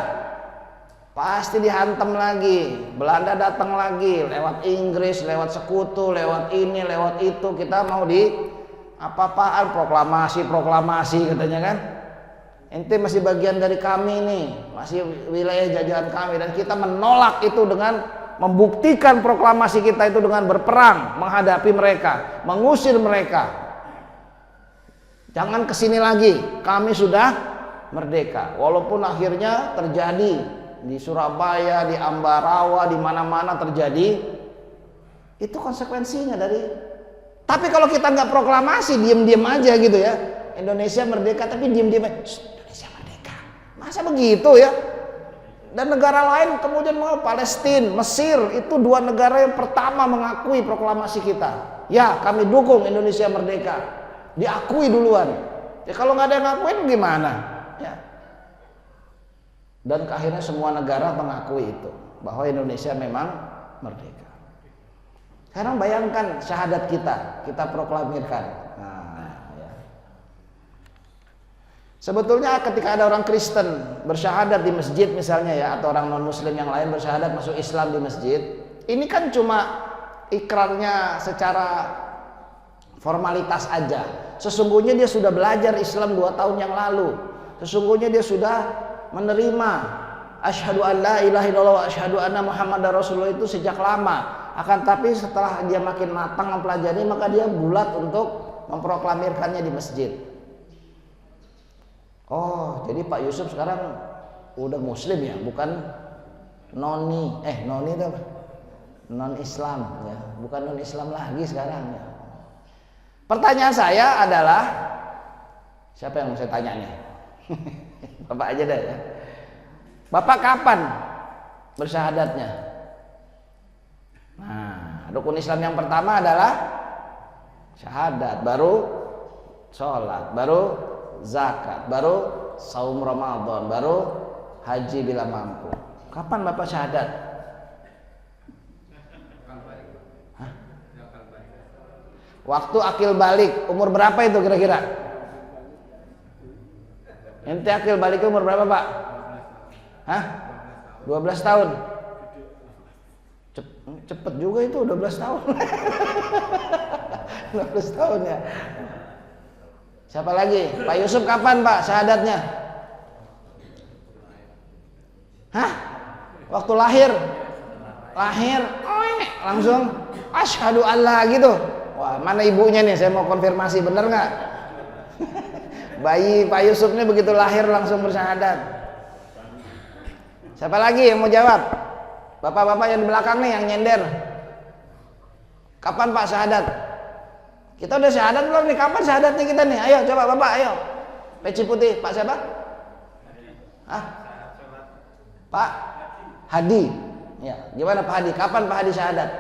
Pasti dihantam lagi. Belanda datang lagi lewat Inggris, lewat sekutu, lewat ini, lewat itu. Kita mau di apa-apaan proklamasi katanya kan. Ente masih bagian dari kami nih, masih wilayah jajahan kami, dan kita menolak itu dengan membuktikan proklamasi kita itu dengan berperang menghadapi mereka, mengusir mereka. Jangan kesini lagi, kami sudah merdeka. Walaupun akhirnya terjadi di Surabaya, di Ambarawa, di mana-mana terjadi, itu konsekuensinya dari. Tapi kalau kita nggak proklamasi, diem-diem aja gitu ya, Indonesia merdeka, tapi diem-diem aja, Indonesia merdeka, masa begitu ya? Dan negara lain kemudian mau Palestina, Mesir, itu dua negara yang pertama mengakui proklamasi kita. Ya, kami dukung Indonesia merdeka, diakui duluan. Ya kalau nggak ada yang ngakuin gimana? Ya. Dan akhirnya semua negara mengakui itu, bahwa Indonesia memang merdeka. Sekarang bayangkan syahadat kita proklamirkan. Nah, ya. Sebetulnya ketika ada orang Kristen bersyahadat di masjid misalnya ya, atau orang non muslim yang lain bersyahadat masuk Islam di masjid, ini kan cuma ikrarnya secara formalitas aja. Sesungguhnya dia sudah belajar Islam 2 tahun yang lalu. Sesungguhnya dia sudah menerima asyhadu an la ilaha illallah wa asyhadu anna muhammadar rasulullah itu sejak lama. Akan tapi setelah dia makin matang mempelajari, maka dia bulat untuk memproklamirkannya di masjid. Oh, jadi Pak Yusuf sekarang udah muslim ya, bukan noni. Noni itu apa? Non Islam ya, bukan non Islam lagi sekarang ya. Pertanyaan saya adalah, siapa yang mau saya tanya nih? Bapak aja deh ya. Bapak kapan bersyahadatnya? Nah, rukun Islam yang pertama adalah syahadat, baru sholat, baru zakat, baru saum Ramadan, baru haji bila mampu. Kapan Bapak syahadat? Hah? Waktu akil balik, umur berapa itu kira-kira? Ente akil balik umur berapa Pak? Hah? 12 tahun. Cepet juga itu 12 tahun. 12 tahun ya. Siapa lagi? Pak Yusuf kapan Pak syahadatnya? Hah? Waktu lahir? Lahir langsung asyhadu alla gitu. Wah, mana ibunya nih? Saya mau konfirmasi, bener nggak? Bayi Pak Yusuf ini begitu lahir langsung bersyahadat. Siapa lagi yang mau jawab? Bapak-bapak yang di belakang nih yang nyender. Kapan Pak syahadat? Kita udah syahadat belum nih? Kapan syahadatnya kita nih? Ayo coba Bapak, ayo. Peci putih, Pak siapa? Hah? Pak Hadi. Ya, gimana Pak Hadi? Kapan Pak Hadi syahadat?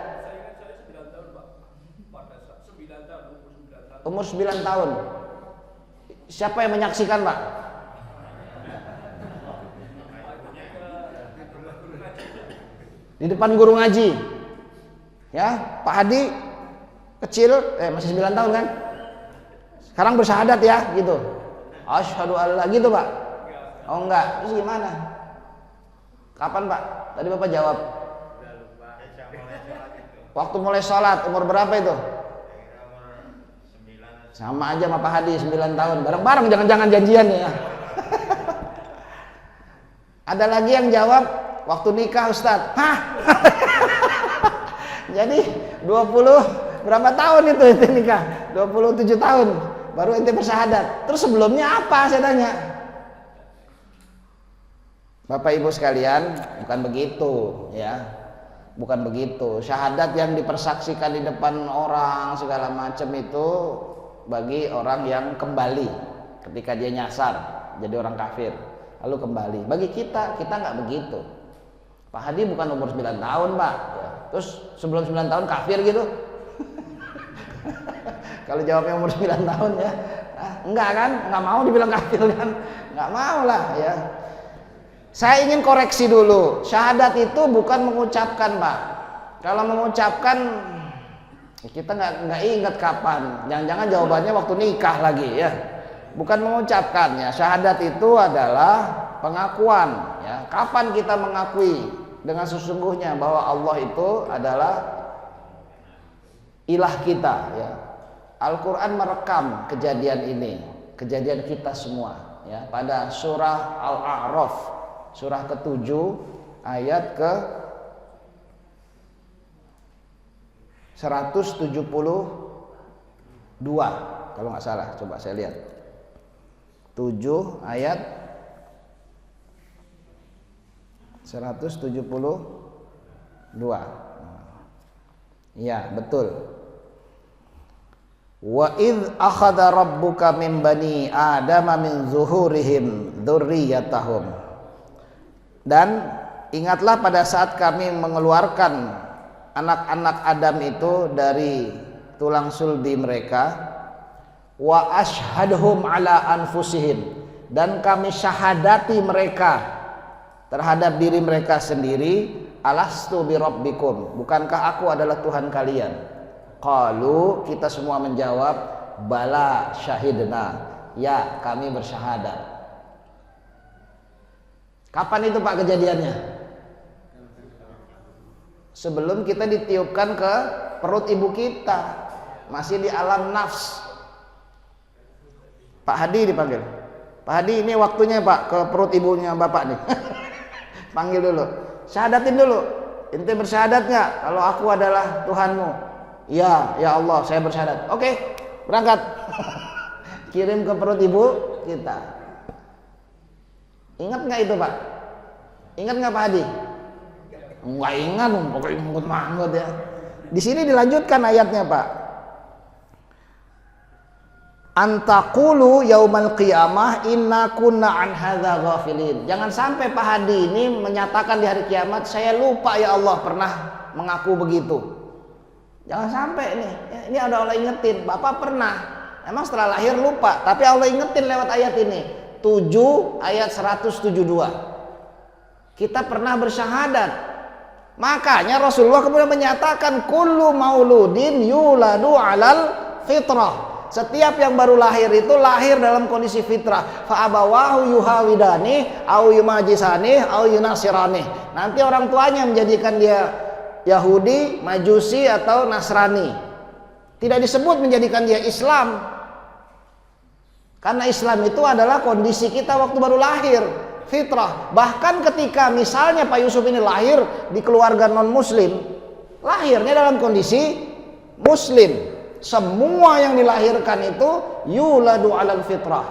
Umur 9 tahun. Siapa yang menyaksikan Pak? Di depan guru ngaji. Ya, Pak Hadi kecil, masih 9 tahun kan? Sekarang bersyahadat ya, gitu. Asyhadu alla gitu Pak. Oh enggak, terus gimana? Kapan Pak? Tadi Bapak jawab. Waktu mulai sholat, umur berapa itu? Sama aja sama Pak Hadi, 9 tahun. Bareng-bareng, jangan-jangan janjian ya. Ada lagi yang jawab, waktu nikah Ustadz. Hah? Jadi 20 berapa tahun itu ente nikah? 27 tahun baru ente bersyahadat. Terus sebelumnya apa saya tanya? Bapak Ibu sekalian, bukan begitu ya. Bukan begitu. Syahadat yang dipersaksikan di depan orang segala macam itu bagi orang yang kembali ketika dia nyasar jadi orang kafir lalu kembali. Bagi kita nggak begitu. Pak Hadi bukan umur 9 tahun Pak ya. Terus sebelum 9 tahun kafir gitu. Kalau jawabnya umur 9 tahun ya enggak kan, nggak mau dibilang kafir kan, nggak mau lah ya. Saya ingin koreksi dulu, syahadat itu bukan mengucapkan Pak. Kalau mengucapkan kita nggak ingat kapan, jangan-jangan jawabannya waktu nikah lagi ya. Bukan mengucapkan ya, syahadat itu adalah pengakuan ya. Kapan kita mengakui dengan sesungguhnya bahwa Allah itu adalah ilah kita ya. Al-Quran merekam kejadian ini, kejadian kita semua ya. Pada surah Al-A'raf, surah ke-7 ayat ke 172 kalau nggak salah, coba saya lihat 7 ayat 172. Ya, betul. Wa idz akhadha rabbuka min bani adama min zuhurihim dzurriyyatahum. Dan ingatlah pada saat kami mengeluarkan anak-anak Adam itu dari tulang sulbi mereka, wa ashhadhum ala anfusihim, dan kami syahadati mereka terhadap diri mereka sendiri, alastu birabbikum, bukankah aku adalah Tuhan kalian? Qalu, kita semua menjawab, bala syahidna, ya kami bersyahadat. Kapan itu Pak kejadiannya? Sebelum kita ditiupkan ke perut ibu kita, masih di alam nafs. Pak Hadi dipanggil. Pak Hadi, ini waktunya Pak ke perut ibunya Bapak nih. Panggil dulu. Syahadatin dulu. Ente bersyahadat nggak kalau aku adalah Tuhanmu? Ya, ya Allah, saya bersyahadat. Oke, berangkat. Kirim ke perut ibu kita. Ingat nggak itu Pak? Ingat nggak Pak Hadi? Nggak ingat, pokoknya manggut ya. Di sini dilanjutkan ayatnya Pak. Antaqulu yaumal qiyamah inna kunna an hadza ghafilin. Jangan sampai Pak Hadi ini menyatakan di hari kiamat, saya lupa ya Allah pernah mengaku begitu. Jangan sampai nih. Ini ada Allah ingetin, Bapak pernah. Emang setelah lahir lupa, tapi Allah ingetin lewat ayat ini. 7 ayat 172. Kita pernah bersyahadat. Makanya Rasulullah kemudian menyatakan kullu mauludin yuladu alal fitrah. Setiap yang baru lahir itu lahir dalam kondisi fitrah. Fa abawahu yuhawidani au yumajisani au yunasirani. Nanti orang tuanya menjadikan dia Yahudi, Majusi atau Nasrani. Tidak disebut menjadikan dia Islam. Karena Islam itu adalah kondisi kita waktu baru lahir, fitrah. Bahkan ketika misalnya Pak Yusuf ini lahir di keluarga non muslim, lahirnya dalam kondisi muslim. Semua yang dilahirkan itu yuladu alal fitrah.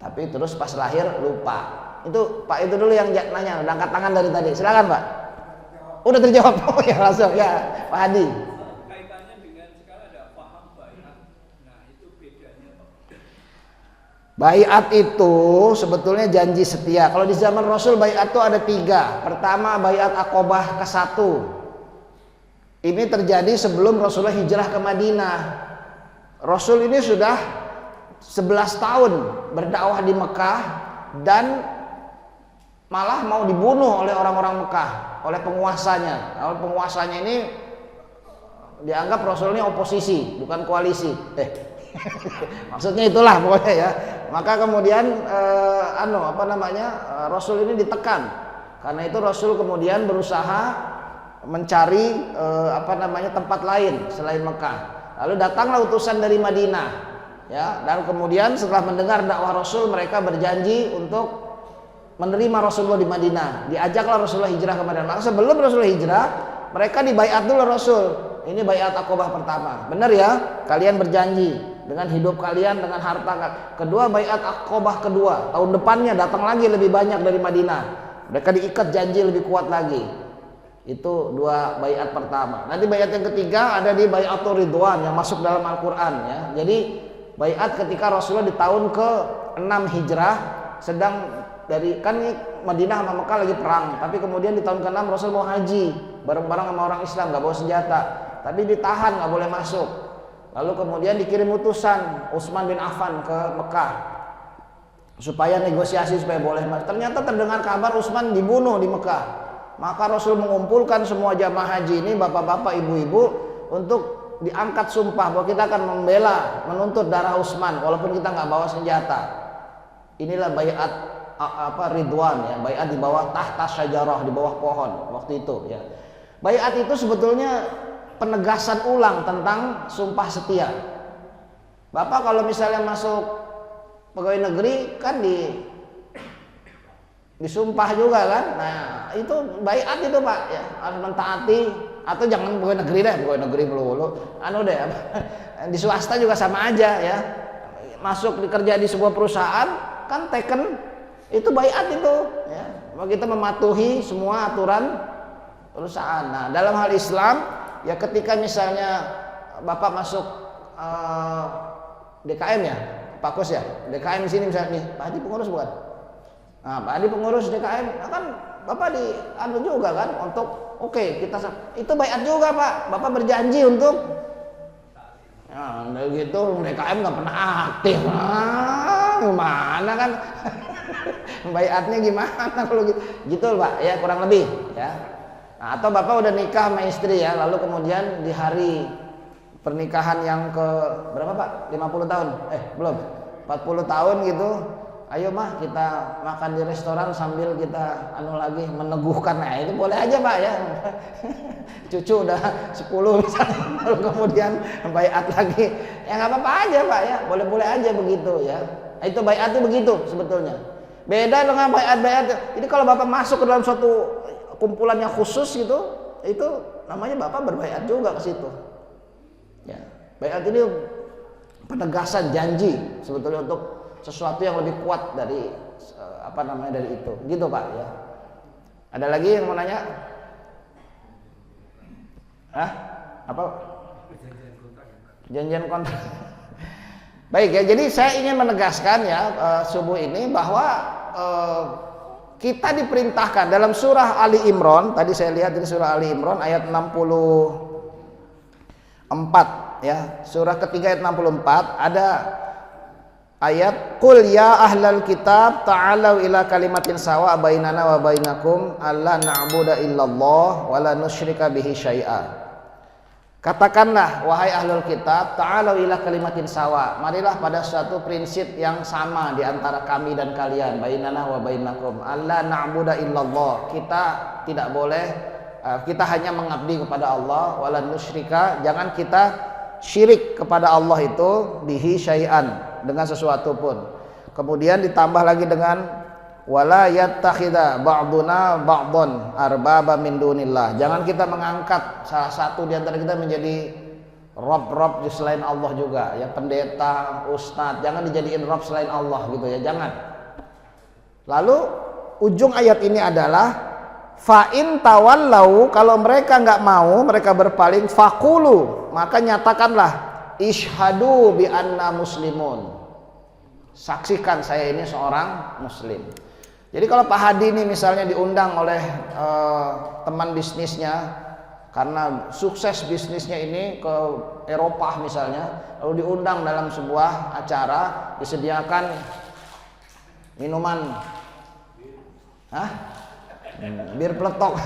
Tapi terus pas lahir lupa. Itu Pak itu dulu yang nanya, udah angkat tangan dari tadi. Silakan Pak. Udah terjawab. Oh ya langsung ya Pak Hadi. Kaitannya dengan sekarang ada paham baiat. Nah itu bedanya Pak. Baiat itu sebetulnya janji setia. Kalau di zaman Rasul baiat itu ada 3. Pertama baiat Aqobah ke-1. Ini terjadi sebelum Rasulullah hijrah ke Madinah. Rasul ini sudah 11 tahun berdakwah di Mekah dan malah mau dibunuh oleh orang-orang Mekah, oleh penguasanya. Oleh penguasanya ini dianggap Rasul ini oposisi, bukan koalisi. Maksudnya itulah pokoknya ya. Maka kemudian Rasul ini ditekan. Karena itu Rasul kemudian berusaha mencari tempat lain selain Mekah. Lalu datanglah utusan dari Madinah, ya. Dan kemudian setelah mendengar dakwah Rasul, mereka berjanji untuk menerima Rasulullah di Madinah. Diajaklah Rasulullah hijrah ke Madinah. Maka sebelum Rasulullah hijrah, mereka dibaiat dulu Rasul. Ini baiat Aqobah pertama. Benar ya? Kalian berjanji dengan hidup kalian, dengan harta. Kedua baiat Aqobah kedua. Tahun depannya datang lagi lebih banyak dari Madinah. Mereka diikat janji lebih kuat lagi. Itu 2 baiat pertama. Nanti baiat yang ketiga ada di baiatur ridwan yang masuk dalam Al-Qur'an ya. Jadi baiat ketika Rasulullah di tahun ke-6 hijrah sedang dari kan Madinah sama Mekah lagi perang, tapi kemudian di tahun ke-6 Rasul mau haji bareng-bareng sama orang Islam, nggak bawa senjata, tapi ditahan nggak boleh masuk. Lalu kemudian dikirim utusan Utsman bin Affan ke Mekah supaya negosiasi supaya boleh masuk. Ternyata terdengar kabar Utsman dibunuh di Mekah. Maka Rasul mengumpulkan semua jamaah haji ini, bapak-bapak, ibu-ibu, untuk diangkat sumpah bahwa kita akan membela, menuntut darah Utsman walaupun kita nggak bawa senjata. Inilah baiat ridwan ya, baiat di bawah tahta syajarah, di bawah pohon waktu itu ya. Baiat itu sebetulnya penegasan ulang tentang sumpah setia. Bapak kalau misalnya masuk pegawai negeri kan disumpah juga kan. Nah, itu baiat itu Pak ya, harus mentaati, atau jangan pegawai negeri deh, pegawai negeri melulu. Di swasta juga sama aja ya. Masuk kerja di sebuah perusahaan kan teken itu baiat itu ya. kita mematuhi semua aturan perusahaan. Nah, dalam hal Islam ya ketika misalnya Bapak masuk DKM ya, Pak Kus ya, DKM sini misalnya nih, Pak Hadi pengurus bukan? Nah, Pak Hadi pengurus DKM, kan Bapak anu juga kan untuk oke, kita itu baiat juga Pak, Bapak berjanji untuk gitu DKM nggak pernah aktif, gimana kan? Baiatnya gimana kalau gitu Pak ya kurang lebih ya. Nah, atau Bapak udah nikah sama istri ya, lalu kemudian di hari pernikahan yang ke berapa Pak? 50 tahun? Belum. 40 tahun gitu. Ayo mah kita makan di restoran sambil kita anu lagi meneguhkan. Nah, itu boleh aja Pak ya. Cucu udah 10 misalnya, lalu kemudian baiat lagi. Ya nggak apa-apa aja Pak ya. Boleh-boleh aja begitu ya. Nah, itu baiat itu begitu sebetulnya. Beda dengan baiat. Jadi kalau Bapak masuk ke dalam suatu kumpulan yang khusus gitu, itu namanya Bapak berbaiat juga ke situ. Ya, baiat ini penegasan janji sebetulnya untuk sesuatu yang lebih kuat dari dari itu. Gitu Pak ya. Ada lagi yang mau nanya? Apa? Janjian kontrak. Baik ya, jadi saya ingin menegaskan ya subuh ini bahwa kita diperintahkan dalam surah Ali Imran, tadi saya lihat di surah Ali Imran ayat 64 ya, surah ketiga ayat 64 ada ayat qul ya ahlal kitab ta'alau ila kalimatin sawa bainana wa bainakum alla na'budu illallah wa la nusyrika bihi syai'a. Katakanlah wahai ahlul kitab ta'alau ila kalimatin sawa, marilah pada suatu prinsip yang sama di antara kami dan kalian, bainana wa bainakum alla na'budu illallah, kita tidak boleh kita hanya mengabdi kepada Allah, wala nusyrika, jangan kita syirik kepada Allah itu bihi syai'an, dengan sesuatu pun. Kemudian ditambah lagi dengan wala yattakhidha ba'duna ba'dhan arbaba min dunillah, jangan kita mengangkat salah satu di antara kita menjadi rob di selain Allah juga ya, pendeta, ustadz, jangan dijadiin rob selain Allah gitu ya, jangan. Lalu ujung ayat ini adalah fa in tawallau, kalau mereka nggak mau, mereka berpaling, faqulu, maka nyatakanlah ishhadu bi anna muslimun, saksikan saya ini seorang muslim. Jadi kalau Pak Hadi ini misalnya diundang oleh teman bisnisnya karena sukses bisnisnya ini ke Eropa misalnya, lalu diundang dalam sebuah acara, disediakan minuman bir peletok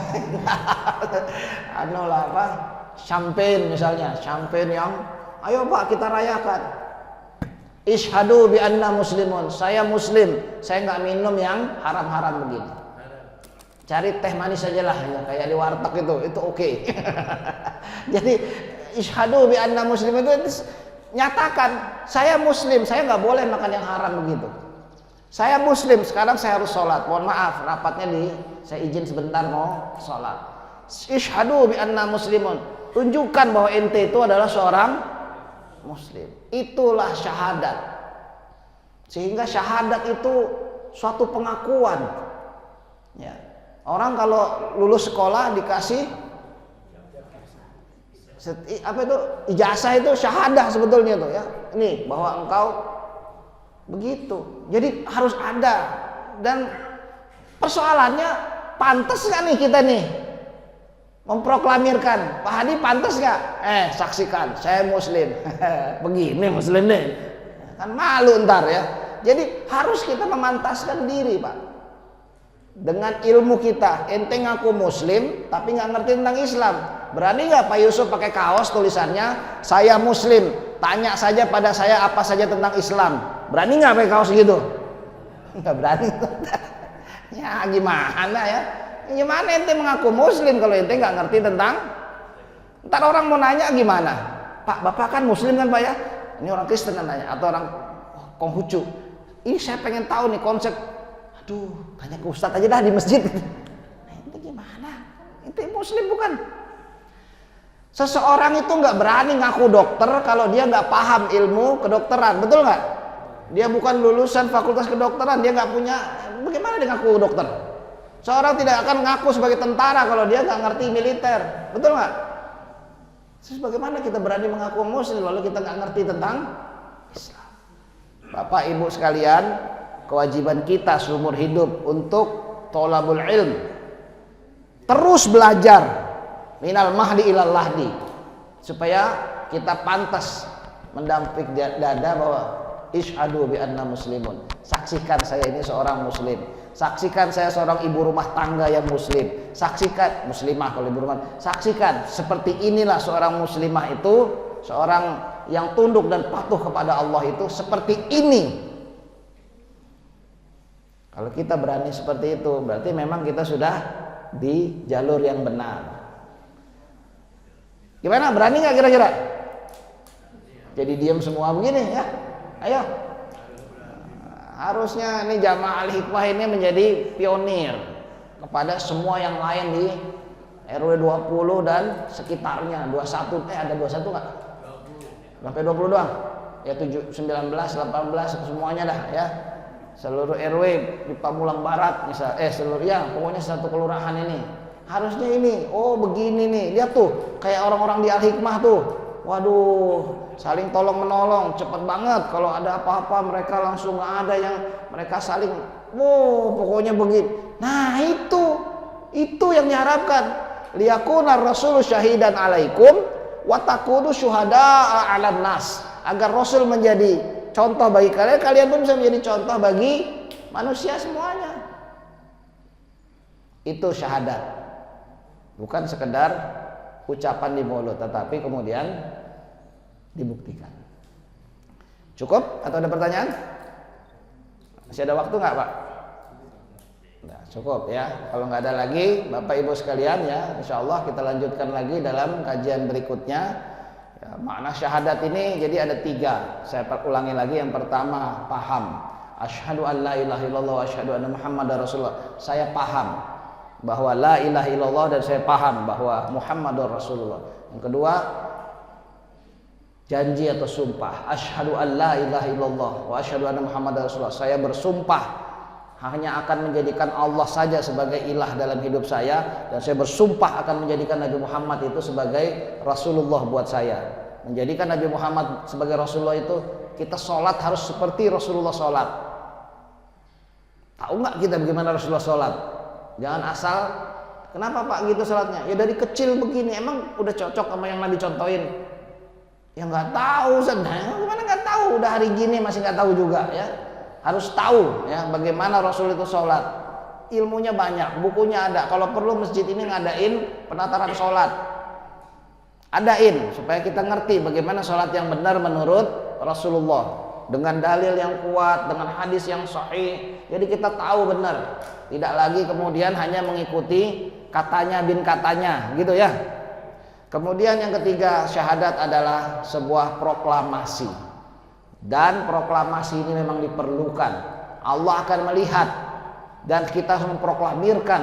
champagne misalnya, champagne yang ayo Pak kita rayakan. Ishhadu bi anna muslimun, saya muslim, saya nggak minum yang haram-haram begini. Cari teh manis aja lah ya, kayak di warteg itu oke. Jadi ishhadu bi anna muslim itu nyatakan saya muslim, saya nggak boleh makan yang haram begitu. Saya muslim, sekarang saya harus sholat. Mohon maaf, rapatnya saya izin sebentar mau sholat. Ishhadu bi anna muslimun, tunjukkan bahwa ente itu adalah seorang muslim. Itulah syahadat. Sehingga syahadat itu suatu pengakuan ya. Orang kalau lulus sekolah dikasih ijazah, itu syahadah sebetulnya tuh ya. Ini bahwa engkau begitu. Jadi harus ada. Dan persoalannya, pantas nggak nih kita nih memproklamirkan, Pak Hadi pantas nggak? Saksikan, saya muslim. Begini muslim nih, kan malu ntar ya. Jadi harus kita memantaskan diri Pak. Dengan ilmu kita, ente ngaku muslim tapi nggak ngerti tentang Islam. Berani nggak Pak Yusuf pakai kaos tulisannya saya muslim? Tanya saja pada saya apa saja tentang Islam. Berani nggak pakai kaos gitu? Nggak berani. Ya gimana ya? Gimana ente mengaku muslim kalau ente nggak ngerti tentang? Ntar orang mau nanya gimana? Pak, Bapak kan muslim kan Pak ya? Ini orang Kristen kan nanya, atau orang Konghucu. Ini saya pengen tahu nih konsep. Aduh, tanya ke Ustadz aja dah di masjid. Nah, ente gimana? Ente muslim bukan? Seseorang itu nggak berani ngaku dokter kalau dia nggak paham ilmu kedokteran, betul nggak? Dia bukan lulusan fakultas kedokteran, dia nggak punya. Bagaimana dia ngaku dokter? Seorang tidak akan ngaku sebagai tentara kalau dia nggak ngerti militer, betul nggak? Terus bagaimana kita berani mengaku muslim lalu kita nggak ngerti tentang Islam? Bapak ibu sekalian, kewajiban kita seumur hidup untuk tholabul ilm, terus belajar minal mahdi ilal lahdi, supaya kita pantas mendampik dada bahwa isyhadu bi anna muslimun, saksikan saya ini seorang muslim, saksikan saya seorang ibu rumah tangga yang muslim, saksikan muslimah kalau ibu rumah, saksikan seperti inilah seorang muslimah itu, seorang yang tunduk dan patuh kepada Allah itu seperti ini. Kalau kita berani seperti itu, berarti memang kita sudah di jalur yang benar. Gimana, berani nggak kira-kira? Jadi diam semua begini ya? Ayo. Harusnya ini Jamaah Al-Hikmah ini menjadi pionir kepada semua yang lain di RW 20 dan sekitarnya. 21, ada 21 nggak? 20. Sampai 20 doang? Ya 7, 19, 18 semuanya dah ya. Seluruh RW di Pamulang Barat misal, seluruh ya pokoknya satu kelurahan ini. Harusnya ini, oh begini nih, lihat tuh kayak orang-orang di Al-Hikmah tuh. Waduh, saling tolong menolong, cepet banget. Kalau ada apa-apa mereka langsung nggak ada yang mereka saling, pokoknya begini. Nah itu yang diharapkan. Liyakuna Rasul syahidan alaikum wa takunu syuhada'a 'alan nas. Agar Rasul menjadi contoh bagi kalian, kalian pun bisa menjadi contoh bagi manusia semuanya. Itu syahadat, bukan sekedar ucapan di mulut, tetapi kemudian dibuktikan. Cukup atau ada pertanyaan? Masih ada waktu nggak Pak? Nah, cukup ya. Kalau nggak ada lagi, Bapak Ibu sekalian ya, insya Allah kita lanjutkan lagi dalam kajian berikutnya. Ya, makna syahadat ini jadi ada 3. Saya ulangi lagi. Yang pertama, paham. Asyhadu an la ilaha illallah wa asyhadu anna Muhammadar Rasulullah. Saya paham bahwa la ilaha illallah dan saya paham bahwa Muhammadur Rasulullah. Yang kedua, janji atau sumpah. Asyhadu an la ilaha illallah wa asyhadu anna Muhammadar Rasulullah. Saya bersumpah hanya akan menjadikan Allah saja sebagai ilah dalam hidup saya, dan saya bersumpah akan menjadikan Nabi Muhammad itu sebagai Rasulullah buat saya. Menjadikan Nabi Muhammad sebagai Rasulullah itu, kita sholat harus seperti Rasulullah sholat. Tahu nggak kita bagaimana Rasulullah sholat? Jangan asal, kenapa Pak gitu sholatnya? Ya dari kecil begini, emang udah cocok sama yang Nabi contohin? Ya nggak tahu, gimana nggak tahu? Udah hari gini masih nggak tahu juga ya. Harus tahu ya bagaimana Rasul itu sholat. Ilmunya banyak, bukunya ada. Kalau perlu masjid ini ngadain penataran sholat, adain supaya kita ngerti bagaimana sholat yang benar menurut Rasulullah, dengan dalil yang kuat, dengan hadis yang sahih. Jadi kita tahu benar, tidak lagi kemudian hanya mengikuti katanya bin katanya gitu ya. Kemudian yang ketiga, syahadat adalah sebuah proklamasi. Dan proklamasi ini memang diperlukan. Allah akan melihat dan kita memproklamirkan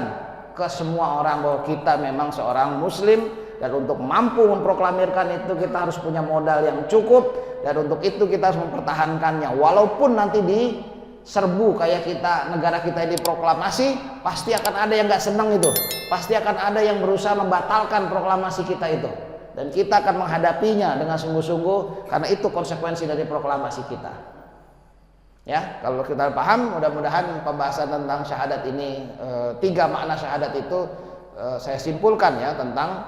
ke semua orang bahwa kita memang seorang muslim, dan untuk mampu memproklamirkan itu kita harus punya modal yang cukup, dan untuk itu kita harus mempertahankannya. Walaupun nanti diserbu kayak kita, negara kita ini proklamasi, pasti akan ada yang gak senang itu. Pasti akan ada yang berusaha membatalkan proklamasi kita itu. Dan kita akan menghadapinya dengan sungguh-sungguh, karena itu konsekuensi dari proklamasi kita. Ya, kalau kita paham, mudah-mudahan pembahasan tentang syahadat ini, 3 makna syahadat itu saya simpulkan ya tentang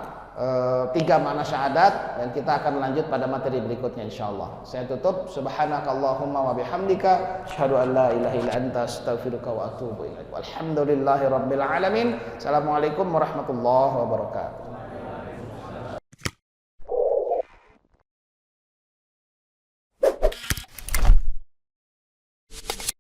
3 makna syahadat, dan kita akan lanjut pada materi berikutnya insyaallah. Saya tutup, subhanakallahumma wa bihamdika asyhadu an la ilaha illa anta astaghfiruka wa atubu ilaik. Walhamdulillahirabbil alamin. Assalamualaikum warahmatullahi wabarakatuh.